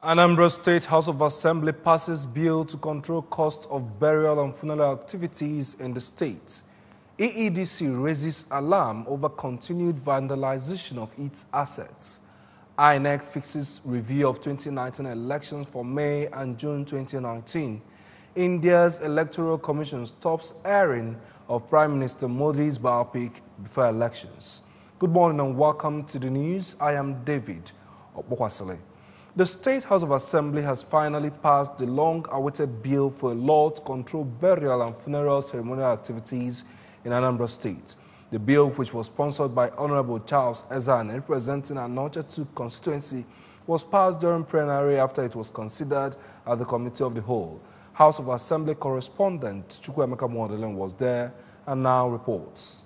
Anambra State House of Assembly passes bill to control cost of burial and funeral activities in the state. EEDC raises alarm over continued vandalization of its assets. INEC fixes review of 2019 elections for May and June 2019. India's Electoral Commission stops airing of Prime Minister Modi's biopic before elections. Good morning and welcome to the news. I am David Obokwasile. The State House of Assembly has finally passed the long-awaited bill for a law to control burial and funeral ceremonial activities in Anambra State. The bill, which was sponsored by Honorable Charles Ezane, representing Anocha 2 constituency, was passed during plenary after it was considered at the Committee of the Whole. House of Assembly correspondent Chukwuemeka Mwodelen was there and now reports.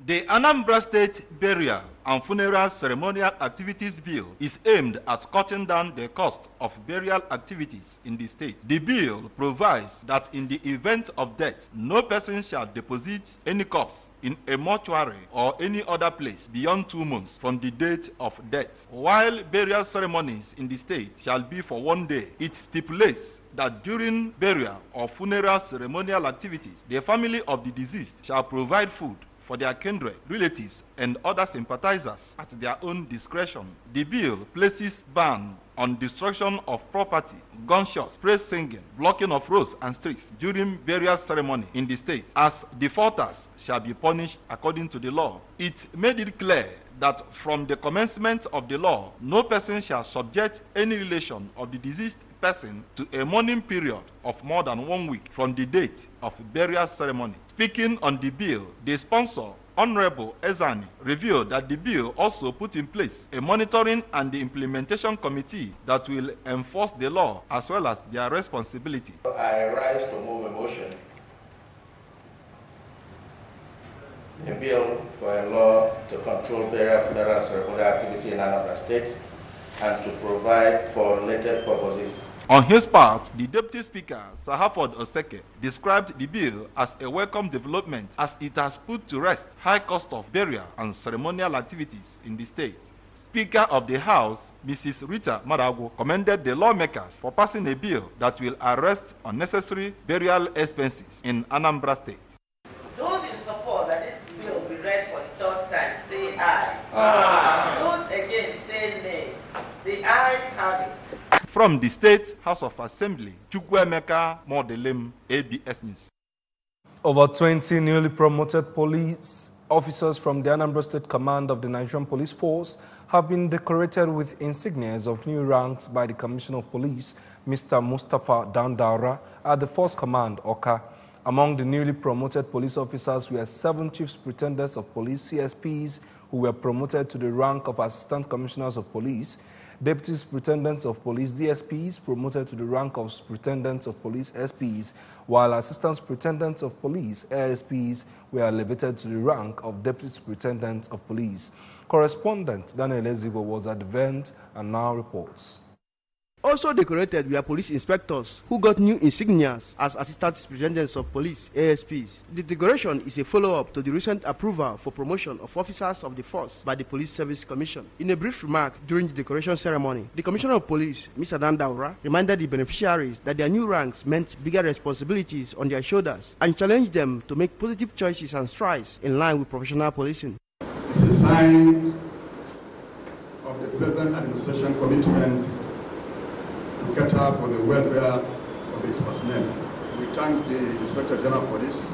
The Anambra State Burial and Funeral Ceremonial Activities Bill is aimed at cutting down the cost of burial activities in the state. The bill provides that in the event of death, no person shall deposit any corpse in a mortuary or any other place beyond 2 months from the date of death. While burial ceremonies in the state shall be for 1 day, it stipulates that during burial or funeral ceremonial activities, the family of the deceased shall provide food for their kindred, relatives, and other sympathizers at their own discretion. The bill places ban on destruction of property, gunshots, praise singing, blocking of roads and streets during burial ceremony in the state, as defaulters shall be punished according to the law. It made it clear that from the commencement of the law, no person shall subject any relation of the deceased person to a mourning period of more than 1 week from the date of burial ceremony. Speaking on the bill, the sponsor, Honorable Ezane, revealed that the bill also put in place a monitoring and the implementation committee that will enforce the law as well as their responsibility. I rise to move a motion, a bill for a law to control burial, funeral, ceremonial activity in Anambra State and to provide for related purposes. On his part, the Deputy Speaker, Sir Harford Oseke, described the bill as a welcome development as it has put to rest high cost of burial and ceremonial activities in the state. Speaker of the House, Mrs. Rita Marago, commended the lawmakers for passing a bill that will arrest unnecessary burial expenses in Anambra State. Those in support that this bill be read for the third time, say aye. Aye. Those against, say nay. The ayes have it. From the State House of Assembly, Chukwuemeka Mwodelen, ABS News. Over 20 newly promoted police officers from the Anambra State Command of the Nigerian Police Force have been decorated with insignias of new ranks by the Commissioner of Police, Mr. Mustafa Dandaura, at the Force Command, Oka. Among the newly promoted police officers were 7 Chief Superintendents of Police, CSPs, who were promoted to the rank of Assistant Commissioners of Police, Deputy Superintendents of Police, DSPs, promoted to the rank of Superintendents of Police, SPs, while Assistant Superintendents of Police, ASPs, were elevated to the rank of Deputy Superintendents of Police. Correspondent Daniel Ezigo was at the event and now reports. Also decorated were police inspectors who got new insignias as Assistant Superintendents of Police, ASPs. The decoration is a follow-up to the recent approval for promotion of officers of the force by the Police Service Commission. In a brief remark during the decoration ceremony, the Commissioner of Police, Mr. Dandaura, reminded the beneficiaries that their new ranks meant bigger responsibilities on their shoulders and challenged them to make positive choices and strides in line with professional policing. It's a sign of the present administration commitment to cater for the welfare of its personnel. We thank the Inspector General of Police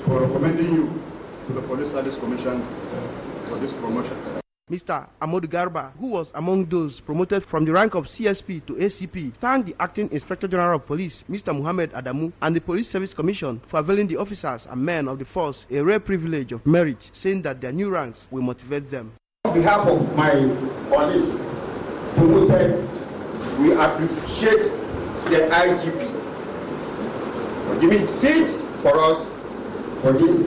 for recommending you to the Police Service Commission for this promotion. Mr. Amadou Garba, who was among those promoted from the rank of CSP to ACP, thanked the Acting Inspector General of Police, Mr. Muhammad Adamu, and the Police Service Commission for availing the officers and men of the force a rare privilege of merit, saying that their new ranks will motivate them. On behalf of my police promoted, we appreciate the IGP for giving faith for us for this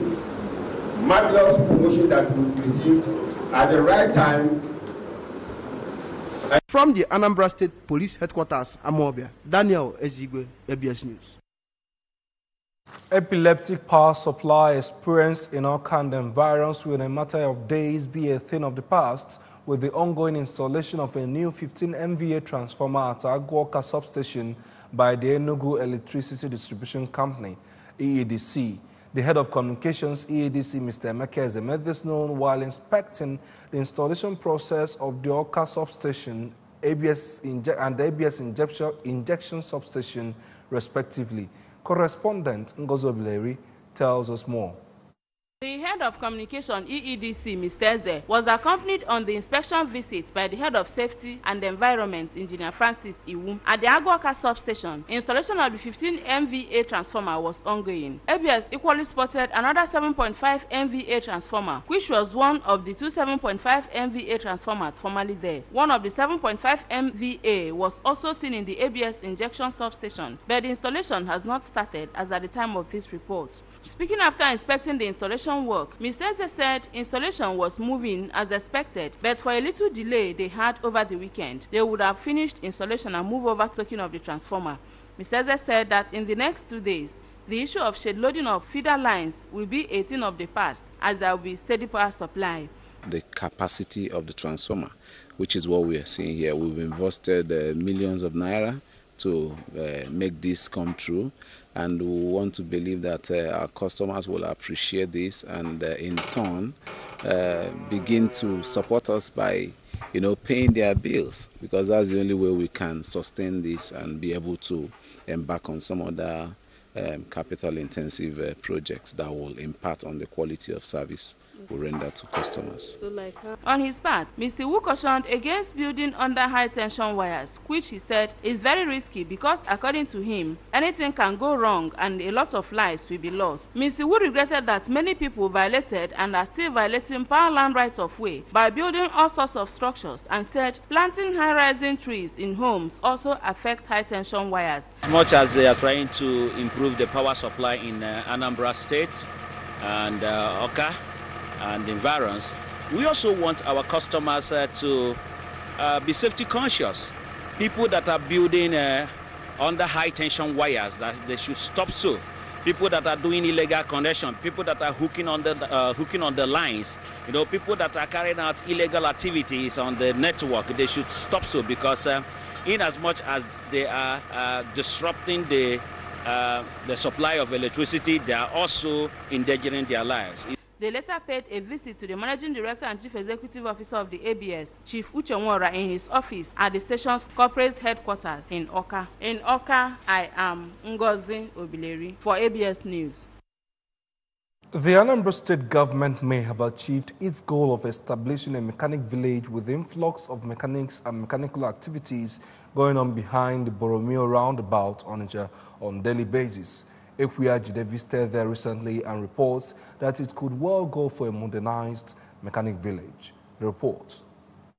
marvelous promotion that we've received at the right time. From the Anambra State Police Headquarters, Amobia, Daniel Ezigwe, ABS News. Epileptic power supply experienced in Okanda environs will in a matter of days be a thing of the past with the ongoing installation of a new 15 MVA transformer at Ibaaka substation by the Enugu Electricity Distribution Company, EEDC. The head of communications, EEDC, Mr. Ibaaka, made this known while inspecting the installation process of the Ibaaka substation and the ABS injection substation, respectively. Correspondent Ngozi Obileri tells us more. The head of communication, EEDC, Mr. Eze, was accompanied on the inspection visit by the head of safety and environment, Engineer Francis Iwu. At the Ibaaka substation, installation of the 15 MVA transformer was ongoing. ABS equally spotted another 7.5 MVA transformer, which was one of the two 7.5 MVA transformers formerly there. One of the 7.5 MVA was also seen in the ABS injection substation, but the installation has not started as at the time of this report. Speaking after inspecting the installation work, Mr. Eze said installation was moving as expected, but for a little delay they had over the weekend. They would have finished installation and move over to soaking of the transformer. Mr. Eze said that in the next 2 days, the issue of shade loading of feeder lines will be a thing of the past, as there will be steady power supply. The capacity of the transformer, which is what we are seeing here. We've invested millions of naira to make this come true, and we want to believe that our customers will appreciate this and in turn begin to support us by paying their bills, because that's the only way we can sustain this and be able to embark on some other capital intensive projects that will impact on the quality of service we render to customers. On his part, Mr. Wu cautioned against building under high tension wires, which he said is very risky because, according to him, anything can go wrong and a lot of lives will be lost. Mr. Wu regretted that many people violated and are still violating power land rights of way by building all sorts of structures, and said planting high-rising trees in homes also affect high tension wires. As much as they are trying to improve the power supply in Anambra State and Oka and environs, we also want our customers to be safety conscious. People that are building under high tension wires, that they should stop so. People that are doing illegal connection, people that are hooking on the lines, people that are carrying out illegal activities on the network, they should stop so, because in as much as they are disrupting the supply of electricity, they are also endangering their lives. They later paid a visit to the Managing Director and Chief Executive Officer of the ABS, Chief Uche Nwora, in his office at the station's corporate headquarters in Oka. In Oka, I am Ngozi Obileri for ABS News. The Anambra State Government may have achieved its goal of establishing a mechanic village with influx of mechanics and mechanical activities going on behind the Boromeo roundabout on daily basis. Equiajide visited there recently and reports that it could well go for a modernized mechanic village. The report.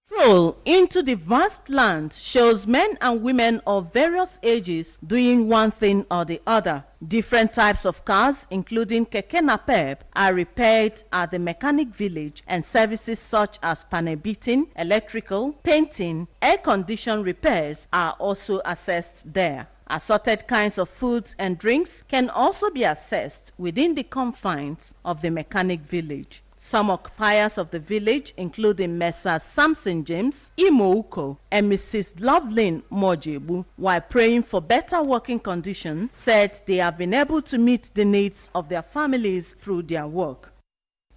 Stroll into the vast land shows men and women of various ages doing one thing or the other. Different types of cars, including keke napep, are repaired at the mechanic village, and services such as panel beating, electrical, painting, air condition repairs are also assessed there. Assorted kinds of foods and drinks can also be assessed within the confines of the mechanic village. Some occupiers of the village, including Messrs. Samson James, Imouko, and Mrs. Lovelyn Mojebu, while praying for better working conditions, said they have been able to meet the needs of their families through their work.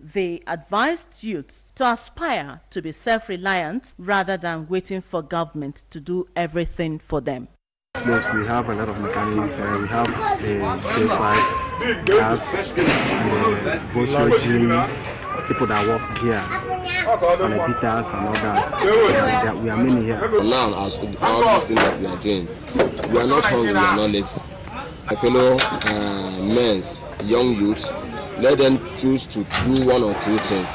They advised youths to aspire to be self-reliant rather than waiting for government to do everything for them. Yes, we have a lot of mechanics. We have the J5 gas and Volkswagen, people that work here, on the beaters and others. We are many here. Now, as all these things that we are doing, we are not hungry, we are not lazy. My fellow men, young youths, let them choose to do one or two things.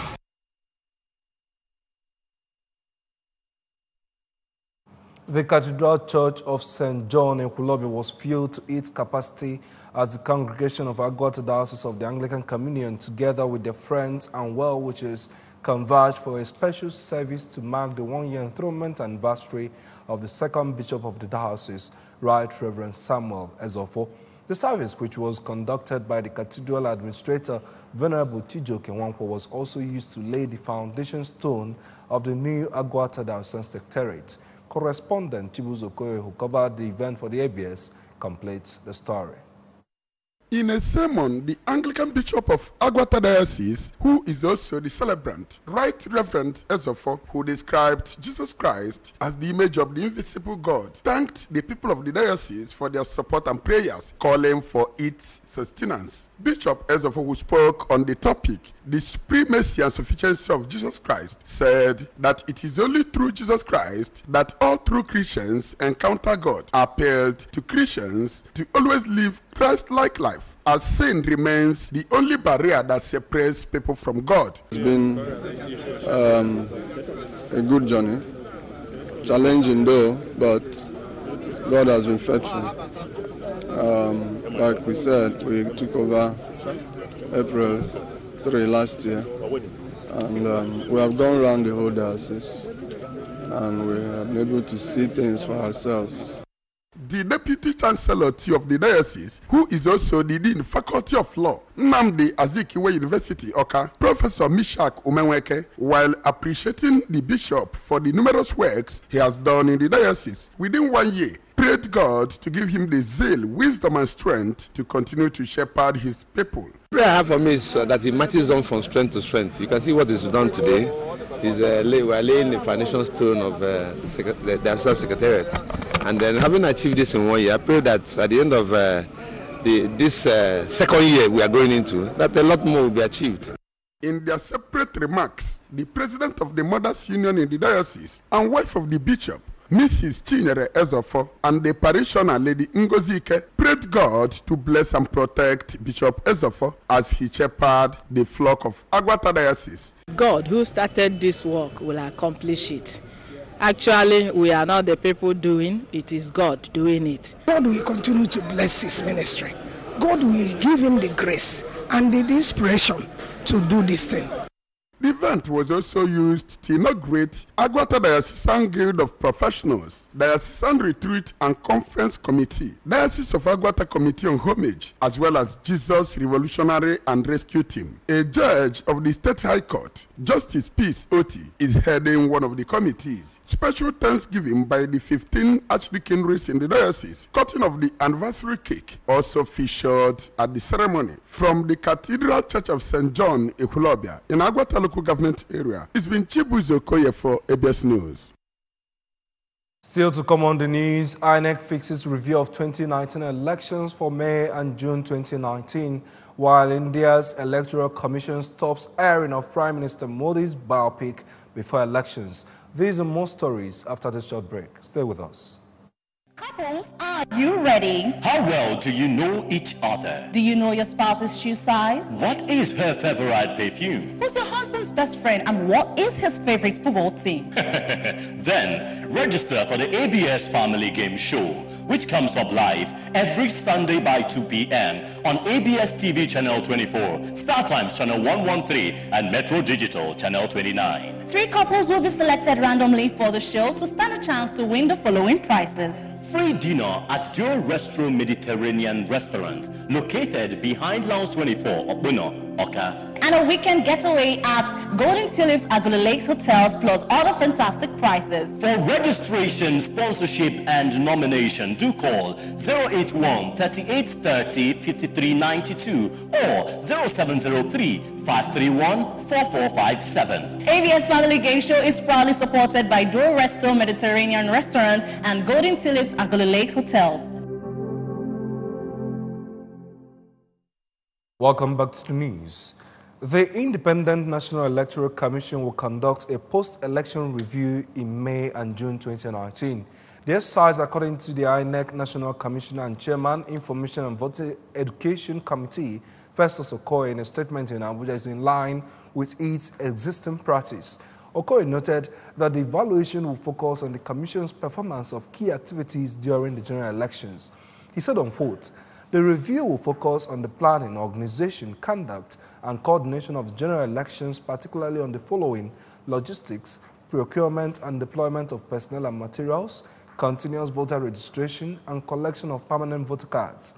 The Cathedral Church of St. John in Kulobi was filled to its capacity as the congregation of Agwata Diocese of the Anglican Communion, together with their friends and well-wishers, converged for a special service to mark the one-year enthronement anniversary of the second bishop of the diocese, Right Reverend Samuel Ezofo. The service, which was conducted by the Cathedral Administrator, Venerable Tijo Kenwankwo, was also used to lay the foundation stone of the new Agwata Diocesan Secretariat. Correspondent Chibuzo Okoye, who covered the event for the ABS, completes the story. In a sermon, the Anglican Bishop of Agwata Diocese, who is also the celebrant, Right Reverend Ezofo, who described Jesus Christ as the image of the invisible God, thanked the people of the diocese for their support and prayers, calling for its sustenance. Bishop Ezofo, who spoke on the topic, the supremacy and sufficiency of Jesus Christ, said that it is only through Jesus Christ that all true Christians encounter God, appealed to Christians to always live Christ-like life, as sin remains the only barrier that separates people from God. It's been a good journey, challenging though, but God has been faithful. Like we said, we took over April 3 last year, and we have gone around the whole diocese, and we have been able to see things for ourselves. The Deputy Chancellor of the Diocese, who is also the Dean Faculty of Law, Nnamdi Azikiwe University, Oka, Professor Mishak Umenweke, while appreciating the Bishop for the numerous works he has done in the diocese within 1 year, prayed God to give him the zeal, wisdom, and strength to continue to shepherd his people. Prayer I have for me is that it marches on from strength to strength. You can see what is done today. We are laying the foundation stone of the Assistant Secretariat. And then having achieved this in 1 year, I pray that at the end of this second year we are going into, that a lot more will be achieved. In their separate remarks, the President of the Mothers Union in the Diocese and wife of the Bishop, Mrs. Chinyere Ezofo, and the parishioner Lady Ngozike prayed God to bless and protect Bishop Ezofo as he shepherded the flock of Agwata Diocese. God who started this work will accomplish it. Actually, we are not the people doing it, is God doing it. God will continue to bless his ministry. God will give him the grace and the inspiration to do this thing. The event was also used to inaugurate Agwata Diocesan Guild of Professionals, Diocesan Retreat and Conference Committee, Diocese of Agwata Committee on Homage, as well as Jesus Revolutionary and Rescue Team. A judge of the State High Court, Justice Peace Oti, is heading one of the committees. Special thanksgiving by the 15 archdeaconries in the diocese, cutting of the anniversary cake, also featured at the ceremony. From the Cathedral Church of St. John, Ekulobia, in Agwata local government area, it's been Chibuzo Okoye for ABS News. Still to come on the news, INEC fixes review of 2019 elections for May and June 2019, while India's Electoral Commission stops airing of Prime Minister Modi's biopic before elections. These and more stories after this short break. Stay with us. Couples, are you ready? How well do you know each other? Do you know your spouse's shoe size? What is her favorite perfume? Who's your husband's best friend and what is his favorite football team? Then register for the ABS Family Game Show, which comes up live every Sunday by 2 p.m. on ABS TV Channel 24, Star Times Channel 113, and Metro Digital Channel 29. 3 couples will be selected randomly for the show to stand a chance to win the following prizes. Free dinner at Joe Restro Mediterranean Restaurant, located behind Lounge 24, Obuno, Oka. And a weekend getaway at Golden Tulips Agula Lakes Hotels, plus other fantastic prizes. For registration, sponsorship, and nomination, do call 081 3830 5392 or 0703 531 4457. ABS Family Game Show is proudly supported by Dore Resto Mediterranean Restaurant and Golden Tulips Agula Lakes Hotels. Welcome back to the news. The Independent National Electoral Commission will conduct a post-election review in May and June 2019. The exercise, according to the INEC National Commissioner and Chairman, Information and Voter Education Committee, Festus Okoye, in a statement in Abuja, is in line with its existing practice. Okoye noted that the evaluation will focus on the Commission's performance of key activities during the general elections. He said, on quote, "The review will focus on the planning, organization, conduct, and coordination of general elections, particularly on the following: logistics, procurement and deployment of personnel and materials, continuous voter registration, and collection of permanent voter cards."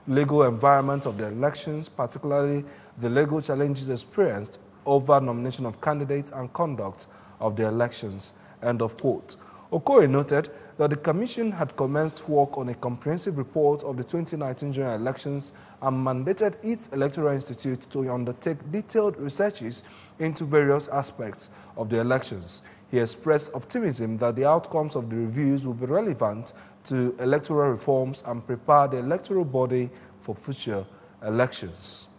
the legal environment of the elections, particularly the legal challenges experienced over nomination of candidates and conduct of the elections. End of quote. Okoye noted that the Commission had commenced work on a comprehensive report of the 2019 general elections and mandated its Electoral Institute to undertake detailed researches into various aspects of the elections. He expressed optimism that the outcomes of the reviews will be relevant to electoral reforms and prepare the electoral body for future elections.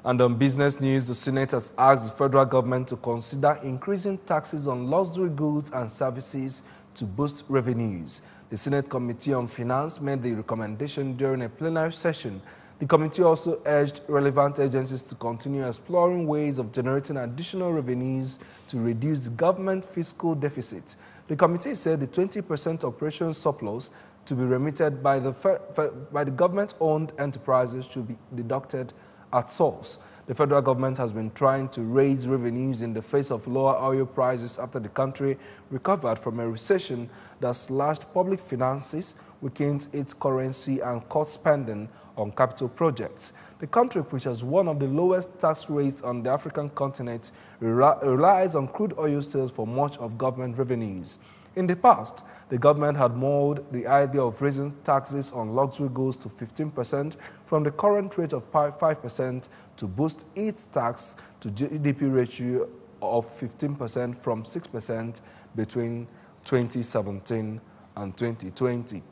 And on business news, the Senate has asked the federal government to consider increasing taxes on luxury goods and services to boost revenues. The Senate Committee on Finance made the recommendation during a plenary session. The committee also urged relevant agencies to continue exploring ways of generating additional revenues to reduce the government fiscal deficit. The committee said the 20% operation surplus to be remitted by the government-owned enterprises should be deducted at source. The federal government has been trying to raise revenues in the face of lower oil prices after the country recovered from a recession that slashed public finances, weakened its currency, and cut spending on capital projects. The country, which has one of the lowest tax rates on the African continent, relies on crude oil sales for much of government revenues. In the past, the government had mulled the idea of raising taxes on luxury goods to 15% from the current rate of 5% to boost its tax to GDP ratio of 15% from 6% between 2017 and 2020.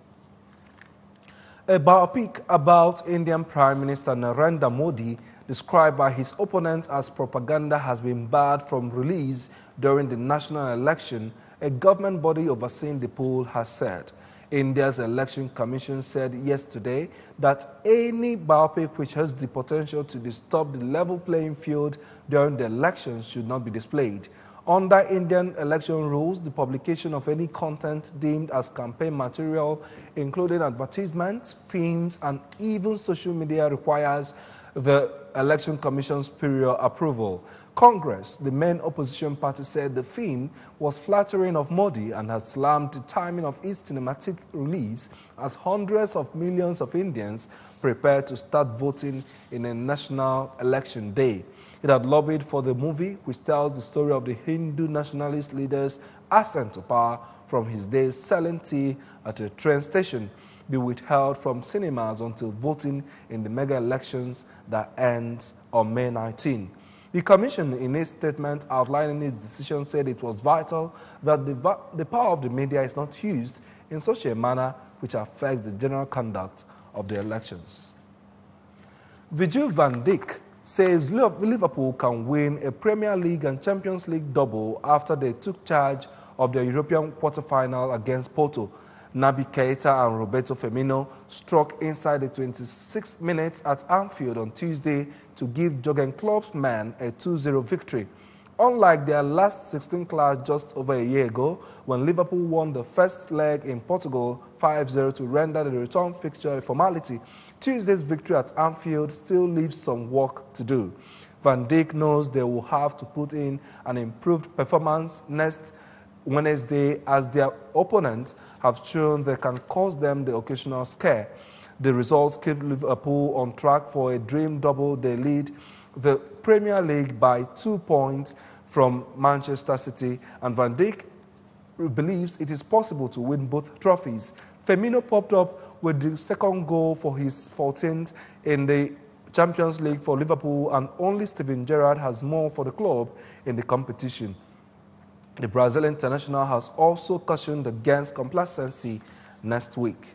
A biopic about Indian Prime Minister Narendra Modi, described by his opponents as propaganda, has been barred from release during the national election, a government body overseeing the poll has said. India's Election Commission said yesterday that any biopic which has the potential to disturb the level playing field during the elections should not be displayed. Under Indian election rules, the publication of any content deemed as campaign material, including advertisements, films, and even social media, requires the Election Commission's prior approval. Congress, the main opposition party, said the film was flattering of Modi and had slammed the timing of its cinematic release as hundreds of millions of Indians prepare to start voting in a national election day. It had lobbied for the movie, which tells the story of the Hindu nationalist leader's ascent to power from his days selling tea at a train station, be withheld from cinemas until voting in the mega elections that ends on May 19. The Commission, in its statement outlining its decision, said it was vital that the power of the media is not used in such a manner which affects the general conduct of the elections. Virgil van Dijk says Liverpool can win a Premier League and Champions League double after they took charge of the European quarter-final against Porto. Naby Keita and Roberto Firmino struck inside the 26 minutes at Anfield on Tuesday to give Jurgen Klopp's men a 2-0 victory. Unlike their last 16 clash just over a year ago, when Liverpool won the first leg in Portugal 5-0 to render the return fixture a formality, Tuesday's victory at Anfield still leaves some work to do. Van Dijk knows they will have to put in an improved performance next Wednesday, as their opponents have shown they can cause them the occasional scare. The results keep Liverpool on track for a dream double. They lead the Premier League by 2 points from Manchester City, and Van Dijk believes it is possible to win both trophies. Firmino popped up with the second goal for his 14th in the Champions League for Liverpool, and only Steven Gerrard has more for the club in the competition. The Brazilian international has also cautioned against complacency next week.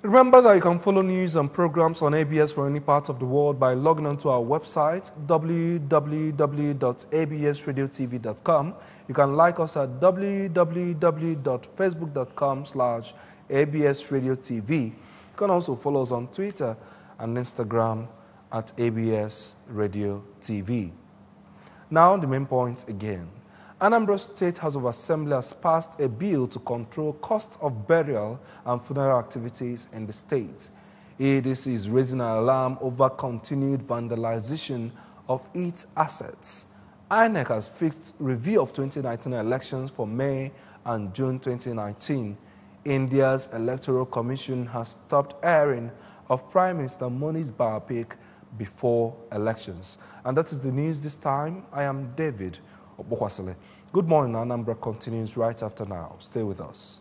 Remember that you can follow news and programs on ABS from any part of the world by logging onto our website, www.absradiotv.com. You can like us at www.facebook.com/absradiotv. You can also follow us on Twitter and Instagram at ABS Radio TV. Now the main points again. Anambra State House of Assembly has passed a bill to control cost of burial and funeral activities in the state. This is raising an alarm over continued vandalization of its assets. INEC has fixed review of 2019 elections for May and June 2019. India's Electoral Commission has stopped airing of Prime Minister Modi's biopic before elections. And that is the news this time. I am David Obokwasile. Good morning. Anambra continues right after now. Stay with us.